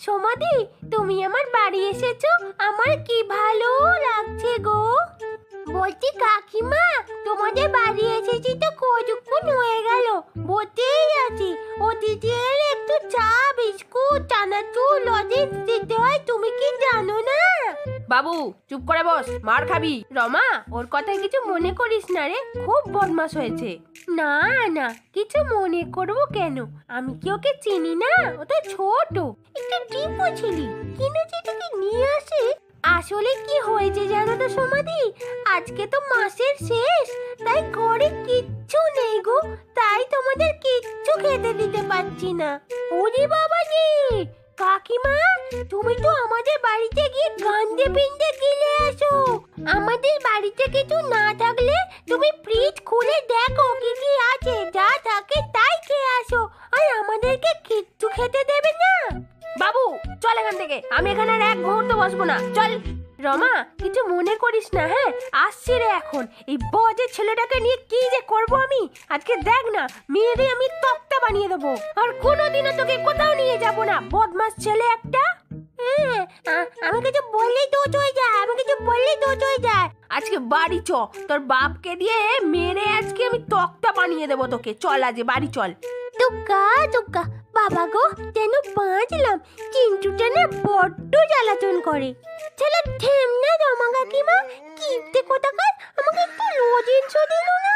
সোমাদি, তুমি আমার বাড়ি এসেছো, আমার কি ভালো লাগছে গো। বলছি কাকিমা, তোমাদের বাড়ি এসেছি তো কতক্ষণ হয়ে গেল, বসেই আছি। অতিথিদের একটু চা, বিস্কুট, চানাচুর, লজেন্স দিতে হয়, তুমি কি জানো না? বাবু চুপ করে বস, মার খাবি। রমা, ওর কথায় কিছু মনে করিস না রে, খুব বদমাশ হয়েছে। না না, কিছু মনে করবো কেন? আমি কি ওকে চিনি না? ও তো ছোট, একটু টিপো ছিলি, কিন্তু যেটাকে নিয়ে আসে। আসলে কি হয়েছে জানো তো সমাধি, আজকে তো মাসের শেষ, তাই ঘরে কিচ্ছু নেই গো, তাই তোমাদের কিচ্ছু খেতে দিতে পারছি না। ওরে বাবা রে, কাকিমা, তুমি তো আমাদের বাড়িতে গিয়ে গান্ডে পিন্ডে গিলে আসো। আমাদের বাড়িতে কিছু না থাকলে তুমি ফ্রিজ খুলে দেখো কি কি আছে, যা থাকে তাই খেয়ে আসো, আর আমাদেরকে কিচ্ছু খেতে দেবে না। বাবু চল এখান থেকে, আমি এখানে আর এক মুহূর্ত বসবো না, চল। রমা, কিছু মনে করিস না, হ্যাঁ আসছি রে এখন। এই বজে ছেলেটাকে নিয়ে কি যে করব আমি, আজকে দেখ না, মেয়েরে আমি তক্তা বানিয়ে দেবো, আর কোনোদিনও তোকে কোথাও নিয়ে যাব না, বদমাস ছেলে একটা। আমি কিছু বললেই দোষ হয়ে যায়, আমি কিছু বললেই দোষ হয়ে যায়। আজকে বাড়ি চ, তোর বাপকে দিয়ে মেরে আজকে আমি তক্তা বানিয়ে দেবো তোকে, চল আজ বাড়ি চল। টুকা টুকা, বাবা গো যেন বাঁচলাম, চিন্টুটা না বড্ড জ্বালাতন করে। চলো থেম না রমা কাকিমা, কিপটে কোথাকার, আমাকে একটু লজেন্স দিল না।